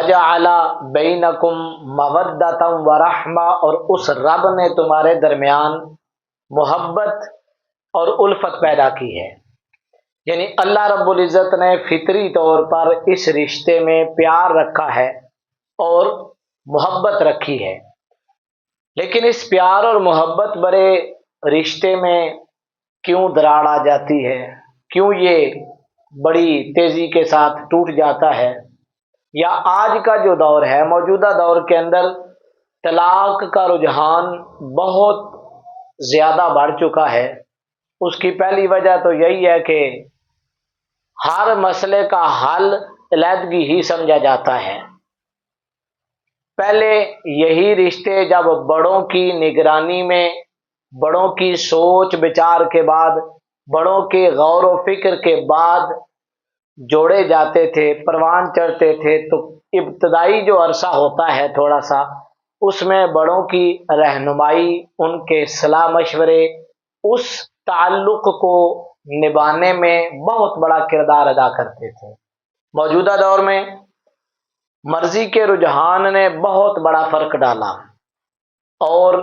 وَجَعَلَ بَيْنَكُمْ مَوَدَّةً وَرَحْمَةً، اور اس رب نے تمہارے درمیان محبت اور الفت پیدا کی ہے۔ یعنی اللہ رب العزت نے فطری طور پر اس رشتے میں پیار رکھا ہے اور محبت رکھی ہے، لیکن اس پیار اور محبت برے رشتے میں کیوں دراڑ آ جاتی ہے، کیوں یہ بڑی تیزی کے ساتھ ٹوٹ جاتا ہے، یا آج کا جو دور ہے، موجودہ دور کے اندر طلاق کا رجحان بہت زیادہ بڑھ چکا ہے۔ اس کی پہلی وجہ تو یہی ہے کہ ہر مسئلے کا حل علیحدگی ہی سمجھا جاتا ہے۔ پہلے یہی رشتے جب بڑوں کی نگرانی میں، بڑوں کی سوچ بچار کے بعد، بڑوں کے غور و فکر کے بعد جوڑے جاتے تھے، پروان چڑھتے تھے، تو ابتدائی جو عرصہ ہوتا ہے تھوڑا سا، اس میں بڑوں کی رہنمائی، ان کے صلاح مشورے اس تعلق کو نبھانے میں بہت بڑا کردار ادا کرتے تھے۔ موجودہ دور میں مرضی کے رجحان نے بہت بڑا فرق ڈالا، اور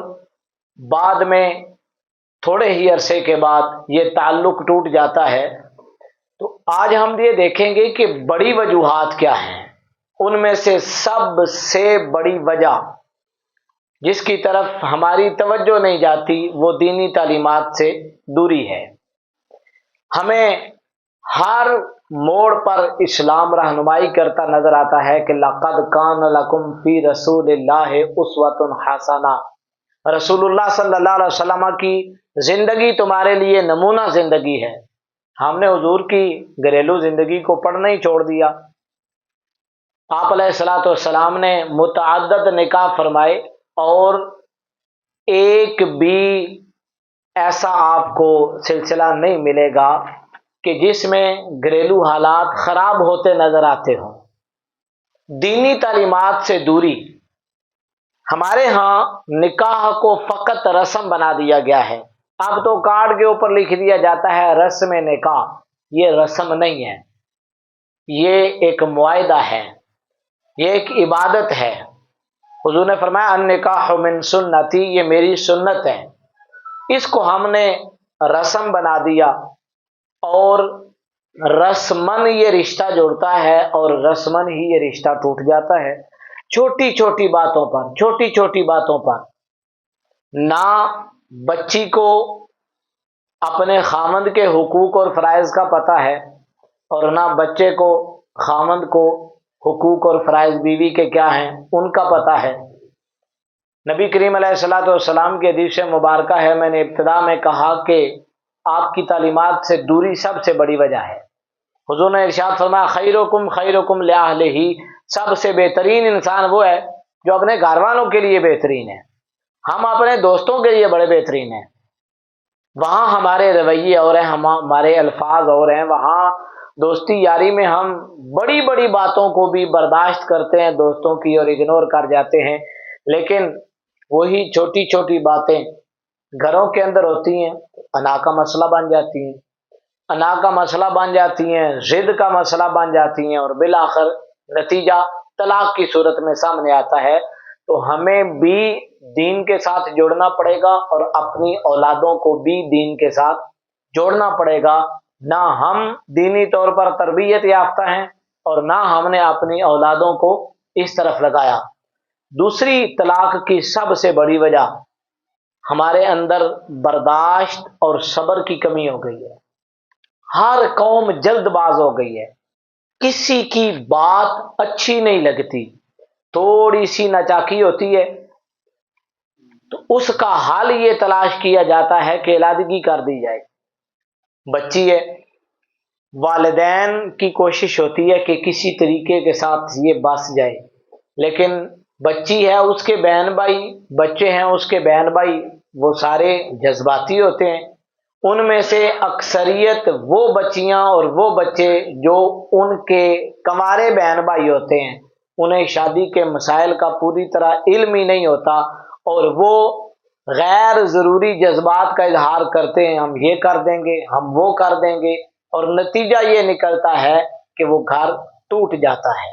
بعد میں تھوڑے ہی عرصے کے بعد یہ تعلق ٹوٹ جاتا ہے۔ تو آج ہم یہ دیکھیں گے کہ بڑی وجوہات کیا ہیں۔ ان میں سے سب سے بڑی وجہ جس کی طرف ہماری توجہ نہیں جاتی وہ دینی تعلیمات سے دوری ہے۔ ہمیں ہر موڑ پر اسلام رہنمائی کرتا نظر آتا ہے کہ لَقَدْ كَانَ لَكُمْ فِي رَسُولِ اللَّهِ أُسْوَةٌ حَسَنَةٌ، رسول اللہ صلی اللہ علیہ وسلم کی زندگی تمہارے لیے نمونہ زندگی ہے۔ ہم نے حضور کی گھریلو زندگی کو پڑھنا ہی چھوڑ دیا۔ آپ علیہ الصلوۃ والسلام نے متعدد نکاح فرمائے، اور ایک بھی ایسا آپ کو سلسلہ نہیں ملے گا کہ جس میں گھریلو حالات خراب ہوتے نظر آتے ہوں۔ دینی تعلیمات سے دوری، ہمارے ہاں نکاح کو فقط رسم بنا دیا گیا ہے۔ اب تو کارڈ کے اوپر لکھ دیا جاتا ہے رسم نکاح، یہ رسم نہیں ہے، یہ ایک معاہدہ ہے، یہ ایک عبادت ہے۔ حضور نے فرمایا النکاح من سنتی، یہ میری سنت ہے۔ اس کو ہم نے رسم بنا دیا، اور رسمن یہ رشتہ جوڑتا ہے اور رسمن ہی یہ رشتہ ٹوٹ جاتا ہے۔ چھوٹی چھوٹی باتوں پر، چھوٹی چھوٹی باتوں پر نہ بچی کو اپنے خامند کے حقوق اور فرائض کا پتہ ہے، اور نہ بچے کو خامند کو حقوق اور فرائض بیوی کے کیا ہیں ان کا پتہ ہے۔ نبی کریم علیہ الصلوۃ والسلام کی حدیث مبارکہ ہے، میں نے ابتدا میں کہا کہ آپ کی تعلیمات سے دوری سب سے بڑی وجہ ہے۔ حضور نے ارشاد فرمایا خیرکم خیرکم لأہلہ، سب سے بہترین انسان وہ ہے جو اپنے گھر والوں کے لیے بہترین ہے۔ ہم اپنے دوستوں کے لیے بڑے بہترین ہیں، وہاں ہمارے رویے اور ہیں، ہمارے الفاظ اور ہیں، وہاں دوستی یاری میں ہم بڑی بڑی باتوں کو بھی برداشت کرتے ہیں دوستوں کی اور اگنور کر جاتے ہیں، لیکن وہی چھوٹی چھوٹی باتیں گھروں کے اندر ہوتی ہیں، انا کا مسئلہ بن جاتی ہیں، انا کا مسئلہ بن جاتی ہیں، ضد کا مسئلہ بن جاتی ہیں، اور بالآخر نتیجہ طلاق کی صورت میں سامنے آتا ہے۔ تو ہمیں بھی دین کے ساتھ جوڑنا پڑے گا، اور اپنی اولادوں کو بھی دین کے ساتھ جوڑنا پڑے گا۔ نہ ہم دینی طور پر تربیت یافتہ ہیں، اور نہ ہم نے اپنی اولادوں کو اس طرف لگایا۔ دوسری طلاق کی سب سے بڑی وجہ ہمارے اندر برداشت اور صبر کی کمی ہو گئی ہے۔ ہر قوم جلد باز ہو گئی ہے، کسی کی بات اچھی نہیں لگتی، تھوڑی سی ناچاکی ہوتی ہے تو اس کا حل یہ تلاش کیا جاتا ہے کہ علیحدگی کر دی جائے۔ بچی ہے، والدین کی کوشش ہوتی ہے کہ کسی طریقے کے ساتھ یہ بس جائے، لیکن بچی ہے، اس کے بہن بھائی، بچے ہیں اس کے بہن بھائی، وہ سارے جذباتی ہوتے ہیں۔ ان میں سے اکثریت وہ بچیاں اور وہ بچے جو ان کے کنوارے بہن بھائی ہوتے ہیں، انہیں شادی کے مسائل کا پوری طرح علم ہی نہیں ہوتا، اور وہ غیر ضروری جذبات کا اظہار کرتے ہیں، ہم یہ کر دیں گے، ہم وہ کر دیں گے، اور نتیجہ یہ نکلتا ہے کہ وہ گھر ٹوٹ جاتا ہے۔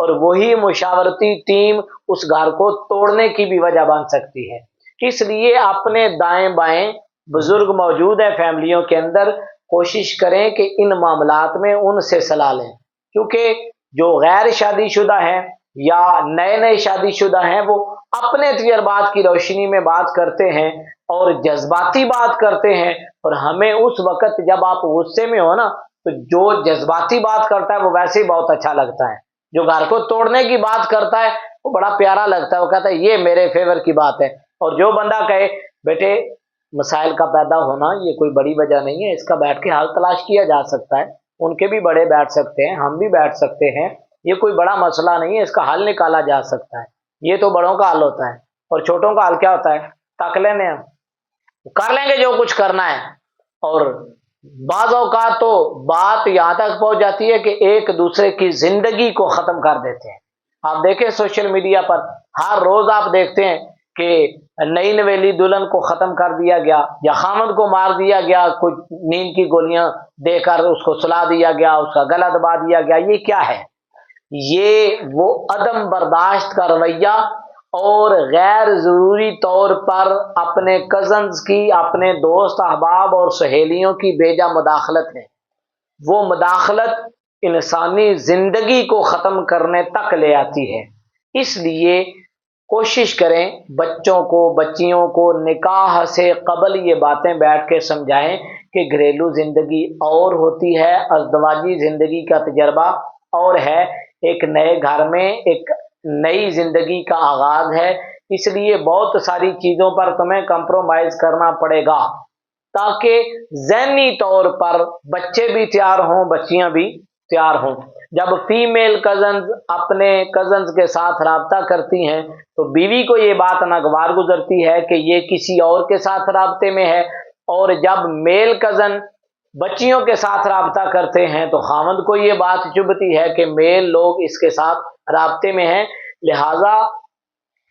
اور وہی مشاورتی ٹیم اس گھر کو توڑنے کی بھی وجہ بن سکتی ہے۔ اس لیے اپنے دائیں بائیں بزرگ موجود ہیں فیملیوں کے اندر، کوشش کریں کہ ان معاملات میں ان سے صلاح لیں، کیونکہ جو غیر شادی شدہ ہیں یا نئے نئے شادی شدہ ہیں وہ اپنے تجربات کی روشنی میں بات کرتے ہیں اور جذباتی بات کرتے ہیں، اور ہمیں اس وقت جب آپ غصے میں ہو نا تو جو جذباتی بات کرتا ہے وہ ویسے ہی بہت اچھا لگتا ہے، جو گھر کو توڑنے کی بات کرتا ہے وہ بڑا پیارا لگتا ہے، وہ کہتا ہے یہ میرے فیور کی بات ہے۔ اور جو بندہ کہے بیٹے مسائل کا پیدا ہونا یہ کوئی بڑی وجہ نہیں ہے، اس کا بیٹھ کے حل تلاش کیا جا سکتا ہے، ان کے بھی بڑے بیٹھ سکتے ہیں، ہم بھی بیٹھ سکتے ہیں، یہ کوئی بڑا مسئلہ نہیں ہے، اس کا حل نکالا جا سکتا ہے، یہ تو بڑوں کا حل ہوتا ہے، اور چھوٹوں کا حل کیا ہوتا ہے؟ تک لینے ہم کر لیں گے جو کچھ کرنا ہے۔ اور بعض اوقات تو بات یہاں تک پہنچ جاتی ہے کہ ایک دوسرے کی زندگی کو ختم کر دیتے ہیں۔ آپ دیکھیں سوشل میڈیا پر ہر روز آپ دیکھتے ہیں کہ نئی نویلی دلہن کو ختم کر دیا گیا یا خامد کو مار دیا گیا، کچھ نیند کی گولیاں دے کر اس کو سلا دیا گیا، اس کا گلا دبا دیا گیا۔ یہ کیا ہے؟ یہ وہ عدم برداشت کا رویہ اور غیر ضروری طور پر اپنے کزنز کی، اپنے دوست احباب اور سہیلیوں کی بیجا مداخلت ہے۔ وہ مداخلت انسانی زندگی کو ختم کرنے تک لے آتی ہے۔ اس لیے کوشش کریں بچوں کو، بچیوں کو نکاح سے قبل یہ باتیں بیٹھ کے سمجھائیں کہ گھریلو زندگی اور ہوتی ہے، ازدواجی زندگی کا تجربہ اور ہے، ایک نئے گھر میں ایک نئی زندگی کا آغاز ہے، اس لیے بہت ساری چیزوں پر تمہیں کمپرومائز کرنا پڑے گا تاکہ ذہنی طور پر بچے بھی تیار ہوں، بچیاں بھی تیار ہوں۔ جب فیمیل کزنز اپنے کزنز کے ساتھ رابطہ کرتی ہیں تو بیوی کو یہ بات ناگوار گزرتی ہے کہ یہ کسی اور کے ساتھ رابطے میں ہے، اور جب میل کزن بچیوں کے ساتھ رابطہ کرتے ہیں تو خامد کو یہ بات چبھتی ہے کہ میل لوگ اس کے ساتھ رابطے میں ہیں، لہٰذا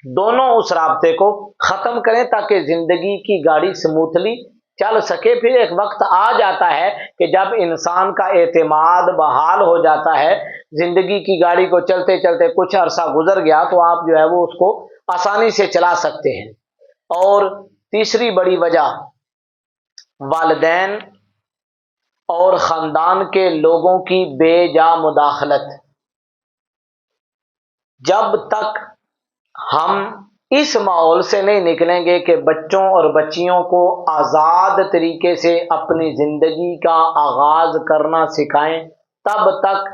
دونوں اس رابطے کو ختم کریں تاکہ زندگی کی گاڑی سموتھلی چل سکے۔ پھر ایک وقت آ جاتا ہے کہ جب انسان کا اعتماد بحال ہو جاتا ہے، زندگی کی گاڑی کو چلتے چلتے کچھ عرصہ گزر گیا تو آپ جو ہے وہ اس کو آسانی سے چلا سکتے ہیں۔ اور تیسری بڑی وجہ والدین اور خاندان کے لوگوں کی بے جا مداخلت۔ جب تک ہم اس ماحول سے نہیں نکلیں گے کہ بچوں اور بچیوں کو آزاد طریقے سے اپنی زندگی کا آغاز کرنا سکھائیں، تب تک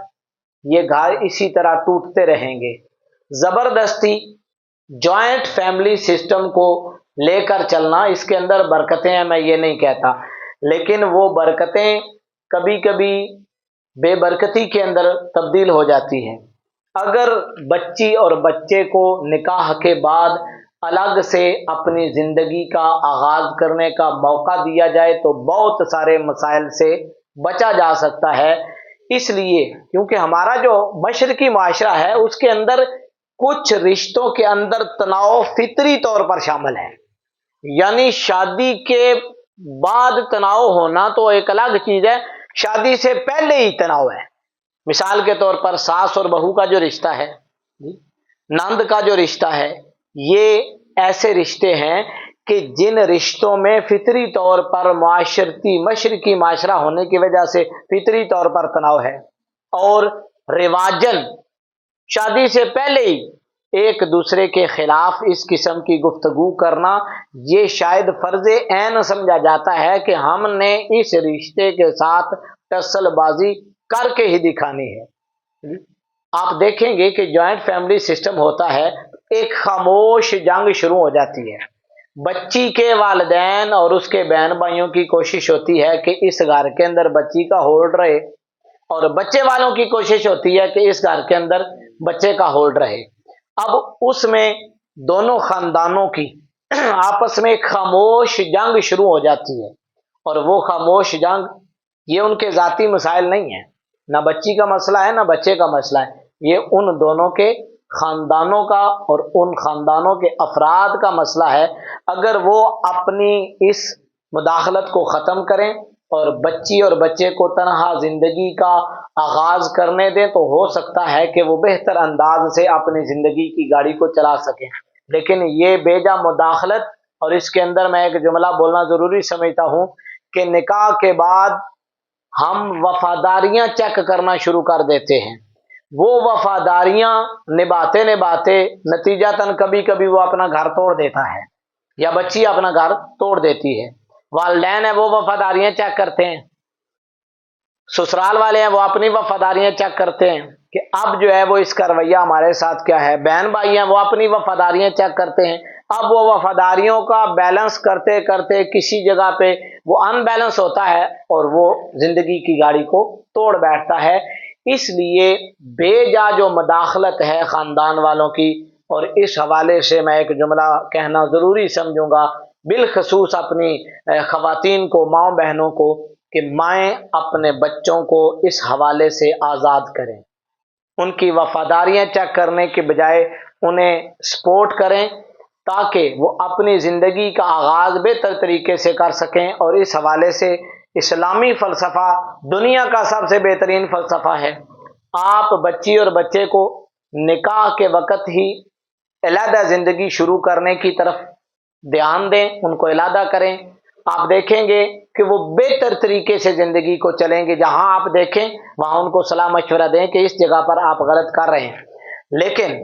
یہ گھر اسی طرح ٹوٹتے رہیں گے۔ زبردستی جوائنٹ فیملی سسٹم کو لے کر چلنا، اس کے اندر برکتیں ہیں، میں یہ نہیں کہتا، لیکن وہ برکتیں کبھی کبھی بے برکتی کے اندر تبدیل ہو جاتی ہیں۔ اگر بچی اور بچے کو نکاح کے بعد الگ سے اپنی زندگی کا آغاز کرنے کا موقع دیا جائے تو بہت سارے مسائل سے بچا جا سکتا ہے، اس لیے کیونکہ ہمارا جو مشرقی معاشرہ ہے اس کے اندر کچھ رشتوں کے اندر تناؤ فطری طور پر شامل ہے، یعنی شادی کے بعد تناؤ ہونا تو ایک الگ چیز ہے، شادی سے پہلے ہی تناؤ ہے۔ مثال کے طور پر ساس اور بہو کا جو رشتہ ہے، نند کا جو رشتہ ہے، یہ ایسے رشتے ہیں کہ جن رشتوں میں فطری طور پر معاشرتی مشرقی معاشرہ ہونے کی وجہ سے فطری طور پر تناؤ ہے، اور رواجن شادی سے پہلے ہی ایک دوسرے کے خلاف اس قسم کی گفتگو کرنا یہ شاید فرض عین سمجھا جاتا ہے کہ ہم نے اس رشتے کے ساتھ ٹسل بازی کر کے ہی دکھانی ہے۔ آپ دیکھیں گے کہ جوائنٹ فیملی سسٹم ہوتا ہے، ایک خاموش جنگ شروع ہو جاتی ہے۔ بچی کے والدین اور اس کے بہن بھائیوں کی کوشش ہوتی ہے کہ اس گھر کے اندر بچی کا ہولڈ رہے، اور بچے والوں کی کوشش ہوتی ہے کہ اس گھر کے اندر بچے کا ہولڈ رہے۔ اب اس میں دونوں خاندانوں کی آپس میں ایک خاموش جنگ شروع ہو جاتی ہے، اور وہ خاموش جنگ یہ ان کے ذاتی مسائل نہیں ہیں، نہ بچی کا مسئلہ ہے نہ بچے کا مسئلہ ہے، یہ ان دونوں کے خاندانوں کا اور ان خاندانوں کے افراد کا مسئلہ ہے۔ اگر وہ اپنی اس مداخلت کو ختم کریں اور بچی اور بچے کو تنہا زندگی کا آغاز کرنے دیں تو ہو سکتا ہے کہ وہ بہتر انداز سے اپنی زندگی کی گاڑی کو چلا سکیں، لیکن یہ بیجا مداخلت، اور اس کے اندر میں ایک جملہ بولنا ضروری سمجھتا ہوں کہ نکاح کے بعد ہم وفاداریاں چیک کرنا شروع کر دیتے ہیں، وہ وفاداریاں نبھاتے نبھاتے نتیجتاً کبھی کبھی وہ اپنا گھر توڑ دیتا ہے یا بچی اپنا گھر توڑ دیتی ہے۔ والدین ہیں وہ وفاداریاں چیک کرتے ہیں، سسرال والے ہیں وہ اپنی وفاداریاں چیک کرتے ہیں کہ اب جو ہے وہ اس کا رویہ ہمارے ساتھ کیا ہے، بہن بھائی ہیں وہ اپنی وفاداریاں چیک کرتے ہیں، اب وہ وفاداریوں کا بیلنس کرتے کرتے کسی جگہ پہ وہ ان بیلنس ہوتا ہے اور وہ زندگی کی گاڑی کو توڑ بیٹھتا ہے۔ اس لیے بے جا جو مداخلت ہے خاندان والوں کی، اور اس حوالے سے میں ایک جملہ کہنا ضروری سمجھوں گا بالخصوص اپنی خواتین کو، ماؤں بہنوں کو، کہ مائیں اپنے بچوں کو اس حوالے سے آزاد کریں، ان کی وفاداریاں چیک کرنے کے بجائے انہیں سپورٹ کریں تاکہ وہ اپنی زندگی کا آغاز بہتر طریقے سے کر سکیں۔ اور اس حوالے سے اسلامی فلسفہ دنیا کا سب سے بہترین فلسفہ ہے۔ آپ بچی اور بچے کو نکاح کے وقت ہی علیحدہ زندگی شروع کرنے کی طرف دھیان دیں، ان کو علیحدہ کریں، آپ دیکھیں گے کہ وہ بہتر طریقے سے زندگی کو چلیں گے۔ جہاں آپ دیکھیں وہاں ان کو صلاح مشورہ دیں کہ اس جگہ پر آپ غلط کر رہے ہیں۔ لیکن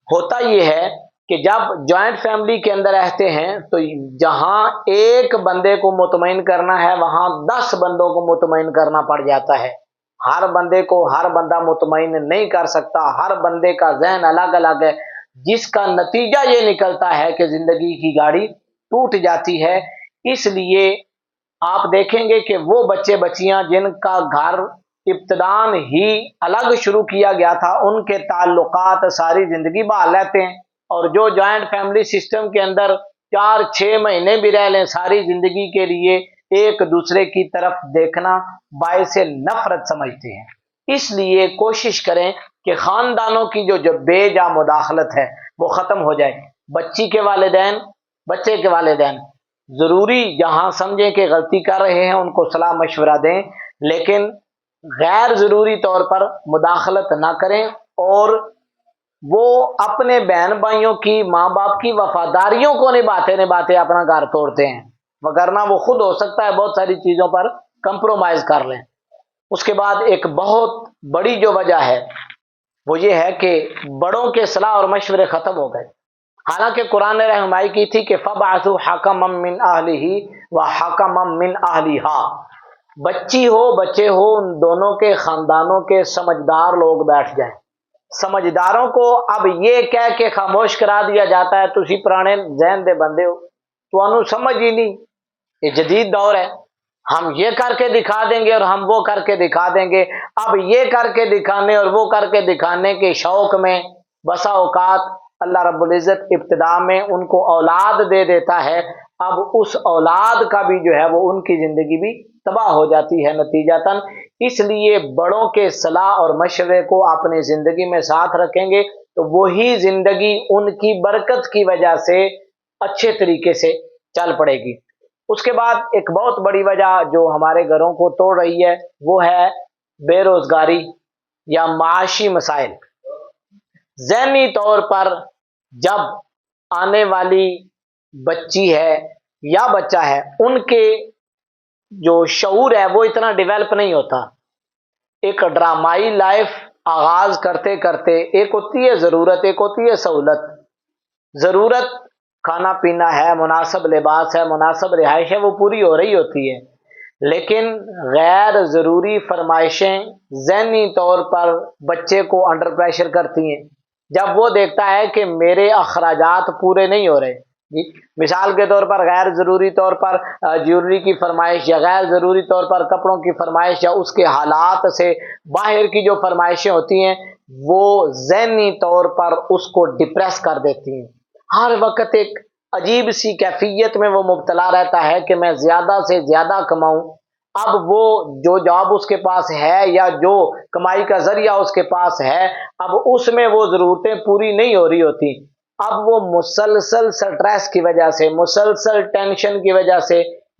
ہوتا یہ ہے کہ جب جوائنٹ فیملی کے اندر رہتے ہیں تو جہاں ایک بندے کو مطمئن کرنا ہے وہاں 10 بندوں کو مطمئن کرنا پڑ جاتا ہے۔ ہر بندے کو ہر بندہ مطمئن نہیں کر سکتا، ہر بندے کا ذہن الگ الگ ہے، جس کا نتیجہ یہ نکلتا ہے کہ زندگی کی گاڑی ٹوٹ جاتی ہے۔ اس لیے آپ دیکھیں گے کہ وہ بچے بچیاں جن کا گھر ابتداً ہی الگ شروع کیا گیا تھا ان کے تعلقات ساری زندگی بحال رہتے ہیں، اور جو جوائنٹ فیملی سسٹم کے اندر 4-6 مہینے بھی رہ لیں ساری زندگی کے لیے ایک دوسرے کی طرف دیکھنا باعث نفرت سمجھتے ہیں۔ اس لیے کوشش کریں کہ خاندانوں کی جو بے جا مداخلت ہے وہ ختم ہو جائے۔ بچی کے والدین، بچے کے والدین ضروری جہاں سمجھیں کہ غلطی کر رہے ہیں ان کو صلاح مشورہ دیں، لیکن غیر ضروری طور پر مداخلت نہ کریں، اور وہ اپنے بہن بھائیوں کی، ماں باپ کی وفاداریوں کو نبھاتے نبھاتے اپنا گھر توڑتے ہیں، وگرنہ وہ خود ہو سکتا ہے بہت ساری چیزوں پر کمپرومائز کر لیں۔ اس کے بعد ایک بہت بڑی جو وجہ ہے وہ یہ ہے کہ بڑوں کے صلاح اور مشورے ختم ہو گئے، حالانکہ قرآن نے رہنمائی کی تھی کہ فَبْعَثُوا حَكَمًا مِّنْ أَهْلِهِ وَحَكَمًا مِّنْ أَهْلِهَا، بچی ہو بچے ہو ان دونوں کے خاندانوں کے سمجھدار لوگ بیٹھ جائیں۔ سمجھداروں کو اب یہ کہہ کے خاموش کرا دیا جاتا ہے تسی پرانے ذہن دے بندے ہو، تو سمجھ ہی نہیں، یہ جدید دور ہے، ہم یہ کر کے دکھا دیں گے اور ہم وہ کر کے دکھا دیں گے۔ اب یہ کر کے دکھانے اور وہ کر کے دکھانے کے شوق میں بسا اوقات اللہ رب العزت ابتدا میں ان کو اولاد دے دیتا ہے، اب اس اولاد کا بھی جو ہے وہ ان کی زندگی بھی تباہ ہو جاتی ہے نتیجتاً۔ اس لیے بڑوں کے صلاح اور مشورے کو اپنی زندگی میں ساتھ رکھیں گے تو وہی زندگی ان کی برکت کی وجہ سے اچھے طریقے سے چل پڑے گی۔ اس کے بعد ایک بہت بڑی وجہ جو ہمارے گھروں کو توڑ رہی ہے وہ ہے بے روزگاری یا معاشی مسائل۔ ذہنی طور پر جب آنے والی بچی ہے یا بچہ ہے ان کے جو شعور ہے وہ اتنا ڈیولپ نہیں ہوتا، ایک ڈرامائی لائف آغاز کرتے کرتے ایک ہوتی ہے ضرورت، ایک ہوتی ہے سہولت۔ ضرورت کھانا پینا ہے، مناسب لباس ہے، مناسب رہائش ہے، وہ پوری ہو رہی ہوتی ہے، لیکن غیر ضروری فرمائشیں ذہنی طور پر بچے کو انڈر پریشر کرتی ہیں۔ جب وہ دیکھتا ہے کہ میرے اخراجات پورے نہیں ہو رہے، مثال کے طور پر غیر ضروری طور پر جیولری کی فرمائش یا غیر ضروری طور پر کپڑوں کی فرمائش یا اس کے حالات سے باہر کی جو فرمائشیں ہوتی ہیں وہ ذہنی طور پر اس کو ڈپریس کر دیتی ہیں۔ ہر وقت ایک عجیب سی کیفیت میں وہ مبتلا رہتا ہے کہ میں زیادہ سے زیادہ کماؤں۔ اب وہ جو جاب اس کے پاس ہے یا جو کمائی کا ذریعہ اس کے پاس ہے اب اس میں وہ ضرورتیں پوری نہیں ہو رہی ہوتی، اب وہ مسلسل سٹریس کی وجہ سے، مسلسل ٹینشن کی وجہ سے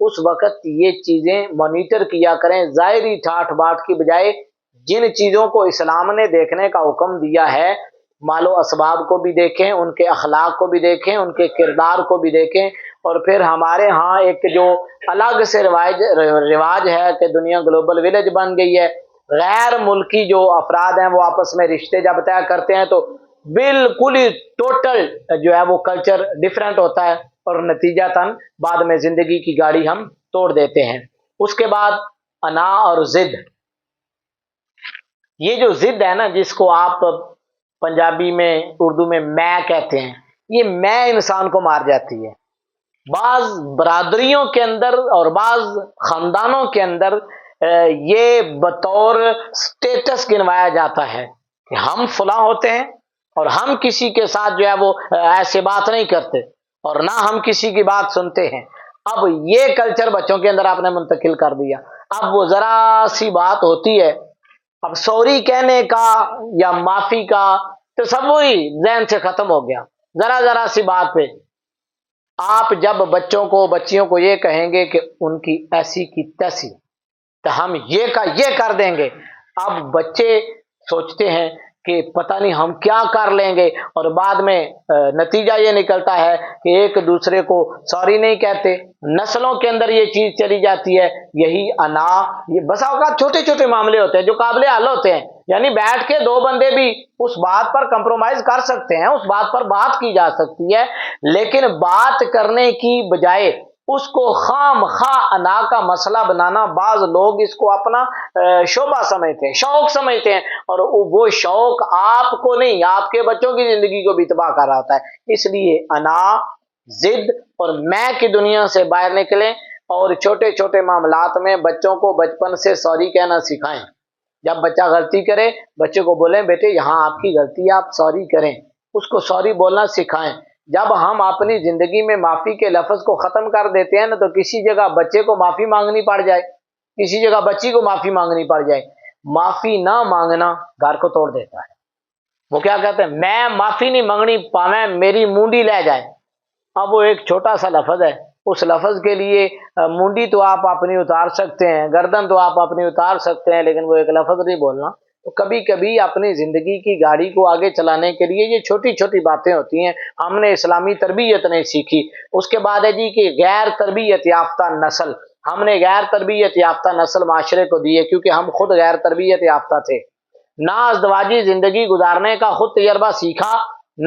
اس وقت یہ چیزیں مانیٹر کیا کریں، ظاہری ٹھاٹ باٹ کی بجائے جن چیزوں کو اسلام نے دیکھنے کا حکم دیا ہے، مال و اسباب کو بھی دیکھیں، ان کے اخلاق کو بھی دیکھیں، ان کے کردار کو بھی دیکھیں۔ اور پھر ہمارے ہاں ایک جو الگ سے رواج ہے کہ دنیا گلوبل ولیج بن گئی ہے، غیر ملکی جو افراد ہیں وہ آپس میں رشتے جب طے کرتے ہیں تو بالکل ہی ٹوٹل جو ہے وہ کلچر ڈیفرنٹ ہوتا ہے، اور نتیجتاً بعد میں زندگی کی گاڑی ہم توڑ دیتے ہیں۔ اس کے بعد انا اور ضد، یہ جو ضد ہے نا، جس کو آپ پنجابی میں اردو میں کہتے ہیں، یہ انسان کو مار جاتی ہے۔ بعض برادریوں کے اندر اور بعض خاندانوں کے اندر یہ بطور سٹیٹس گنوایا جاتا ہے کہ ہم فلاں ہوتے ہیں اور ہم کسی کے ساتھ جو ہے وہ ایسے بات نہیں کرتے اور نہ ہم کسی کی بات سنتے ہیں۔ اب یہ کلچر بچوں کے اندر آپ نے منتقل کر دیا۔ اب وہ ذرا سی بات ہوتی ہے، اب سوری کہنے کا یا معافی کا تو سب وہی ذہن سے ختم ہو گیا۔ ذرا سی بات پہ آپ جب بچوں کو بچیوں کو یہ کہیں گے کہ ان کی ایسی کی تیسی تو ہم یہ کر دیں گے، اب بچے سوچتے ہیں کہ پتہ نہیں ہم کیا کر لیں گے، اور بعد میں نتیجہ یہ نکلتا ہے کہ ایک دوسرے کو سوری نہیں کہتے۔ نسلوں کے اندر یہ چیز چلی جاتی ہے، یہی انا۔ یہ بسا اوقات چھوٹے چھوٹے معاملے ہوتے ہیں جو قابل حل ہوتے ہیں، یعنی بیٹھ کے دو بندے بھی اس بات پر کمپرومائز کر سکتے ہیں، اس بات پر بات کی جا سکتی ہے، لیکن بات کرنے کی بجائے اس کو خام خواہ انا کا مسئلہ بنانا، بعض لوگ اس کو اپنا شعبہ سمجھتے ہیں، شوق سمجھتے ہیں، اور وہ شوق آپ کو نہیں، آپ کے بچوں کی زندگی کو بھی تباہ کر رہا ہوتا ہے۔ اس لیے انا، ضد اور میں کی دنیا سے باہر نکلیں، اور چھوٹے چھوٹے معاملات میں بچوں کو بچپن سے سوری کہنا سکھائیں۔ جب بچہ غلطی کرے، بچے کو بولیں بیٹے یہاں آپ کی غلطی ہے، آپ سوری کریں، اس کو سوری بولنا سکھائیں۔ جب ہم اپنی زندگی میں معافی کے لفظ کو ختم کر دیتے ہیں نا، تو کسی جگہ بچے کو معافی مانگنی پڑ جائے، کسی جگہ بچی کو معافی مانگنی پڑ جائے، معافی نہ مانگنا گھر کو توڑ دیتا ہے۔ وہ کیا کہتے ہیں، میں معافی نہیں مانگنی پاویں میری مونڈی لے جائے۔ اب وہ ایک چھوٹا سا لفظ ہے، اس لفظ کے لیے مونڈی تو آپ اپنی اتار سکتے ہیں، گردن تو آپ اپنی اتار سکتے ہیں، لیکن وہ ایک لفظ نہیں بولنا۔ تو کبھی کبھی اپنی زندگی کی گاڑی کو آگے چلانے کے لیے یہ چھوٹی چھوٹی باتیں ہوتی ہیں، ہم نے اسلامی تربیت نہیں سیکھی۔ اس کے بعد ہے جی کہ غیر تربیت یافتہ نسل، ہم نے غیر تربیت یافتہ نسل معاشرے کو دی ہے کیونکہ ہم خود غیر تربیت یافتہ تھے، نہ ازدواجی زندگی گزارنے کا خود تجربہ سیکھا،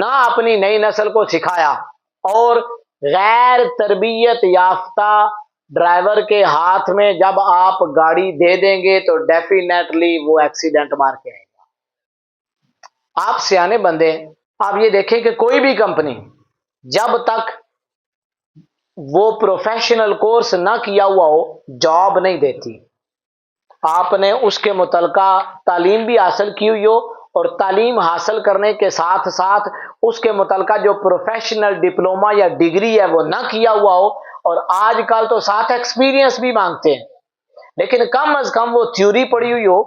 نہ اپنی نئی نسل کو سکھایا، اور غیر تربیت یافتہ ڈرائیور کے ہاتھ میں جب آپ گاڑی دے دیں گے تو ڈیفینیٹلی وہ ایکسیڈنٹ مار کے آئے گا۔ آپ سیانے بندے، آپ یہ دیکھیں کہ کوئی بھی کمپنی جب تک وہ پروفیشنل کورس نہ کیا ہوا ہو جاب نہیں دیتی۔ آپ نے اس کے متعلقہ تعلیم بھی حاصل کی ہوئی ہو، اور تعلیم حاصل کرنے کے ساتھ ساتھ اس کے متعلقہ جو پروفیشنل ڈپلوما یا ڈگری ہے وہ نہ کیا ہوا ہو، اور آج کل تو ساتھ ایکسپیرینس بھی مانگتے ہیں، لیکن کم از کم وہ تھیوری پڑھی ہوئی ہو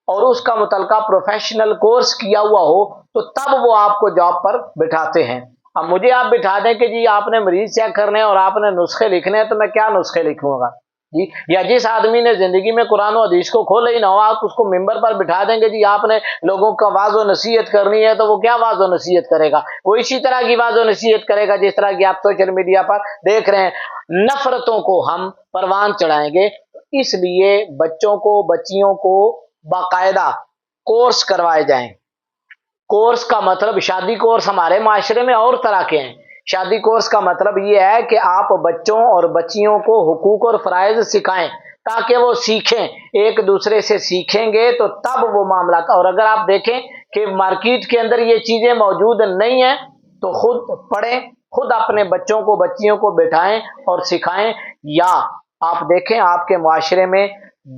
اور اس کا متعلقہ پروفیشنل کورس کیا ہوا ہو، تو تب وہ آپ کو جاب پر بٹھاتے ہیں۔ اب مجھے آپ بٹھا دیں کہ جی آپ نے مریض چیک کرنے ہیں اور آپ نے نسخے لکھنے ہیں، تو میں کیا نسخے لکھوں گا جی؟ یا جس آدمی نے زندگی میں قرآن و حدیث کو کھولا ہی نہ ہو، آپ اس کو ممبر پر بٹھا دیں گے جی آپ نے لوگوں کا واعظ و نصیحت کرنی ہے، تو وہ کیا واعظ و نصیحت کرے گا؟ وہ اسی طرح کی واعظ و نصیحت کرے گا جس طرح کی آپ سوشل میڈیا پر دیکھ رہے ہیں۔ نفرتوں کو ہم پروان چڑھائیں گے۔ اس لیے بچوں کو بچیوں کو باقاعدہ کورس کروائے جائیں۔ کورس کا مطلب، شادی کورس ہمارے معاشرے میں اور طرح کے ہیں۔ شادی کورس کا مطلب یہ ہے کہ آپ بچوں اور بچیوں کو حقوق اور فرائض سکھائیں تاکہ وہ سیکھیں، ایک دوسرے سے سیکھیں گے تو تب وہ معاملات۔ اور اگر آپ دیکھیں کہ مارکیٹ کے اندر یہ چیزیں موجود نہیں ہیں تو خود پڑھیں، خود اپنے بچوں کو بچیوں کو بٹھائیں اور سکھائیں۔ یا آپ دیکھیں آپ کے معاشرے میں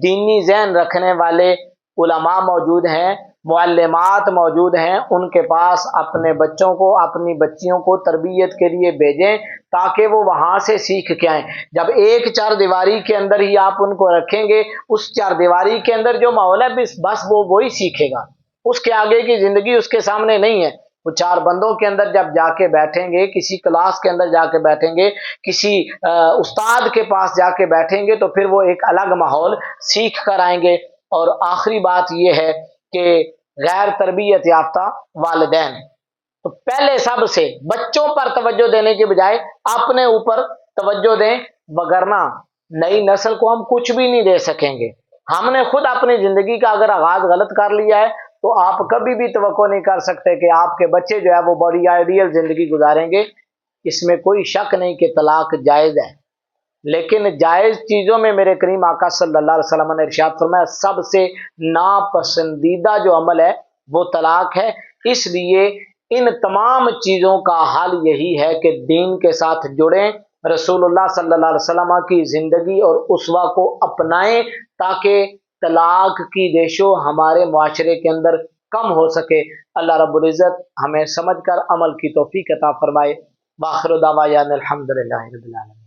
دینی ذہن رکھنے والے علماء موجود ہیں، معلمات موجود ہیں، ان کے پاس اپنے بچوں کو اپنی بچیوں کو تربیت کے لیے بھیجیں تاکہ وہ وہاں سے سیکھ کے آئیں۔ جب ایک چار دیواری کے اندر ہی آپ ان کو رکھیں گے، اس چار دیواری کے اندر جو ماحول ہے بس وہ وہی سیکھے گا، اس کے آگے کی زندگی اس کے سامنے نہیں ہے۔ وہ چار بندوں کے اندر جب جا کے بیٹھیں گے، کسی کلاس کے اندر جا کے بیٹھیں گے، کسی استاد کے پاس جا کے بیٹھیں گے، تو پھر وہ ایک الگ ماحول سیکھ کر آئیں گے۔ اور آخری بات یہ ہے کہ غیر تربیت یافتہ والدین، تو پہلے سب سے بچوں پر توجہ دینے کے بجائے اپنے اوپر توجہ دیں، وگرنہ نئی نسل کو ہم کچھ بھی نہیں دے سکیں گے۔ ہم نے خود اپنی زندگی کا اگر آغاز غلط کر لیا ہے تو آپ کبھی بھی توقع نہیں کر سکتے کہ آپ کے بچے جو ہے وہ بڑی آئیڈیل زندگی گزاریں گے۔ اس میں کوئی شک نہیں کہ طلاق جائز ہے، لیکن جائز چیزوں میں میرے کریم آقا صلی اللہ علیہ وسلم نے ارشاد فرمایا سب سے ناپسندیدہ جو عمل ہے وہ طلاق ہے۔ اس لیے ان تمام چیزوں کا حل یہی ہے کہ دین کے ساتھ جڑیں، رسول اللہ صلی اللہ علیہ وسلم کی زندگی اور اسوہ کو اپنائیں، تاکہ طلاق کی ریشو ہمارے معاشرے کے اندر کم ہو سکے۔ اللہ رب العزت ہمیں سمجھ کر عمل کی توفیق عطا فرمائے۔ وآخر دعوانا الحمدللہ رب العالمین۔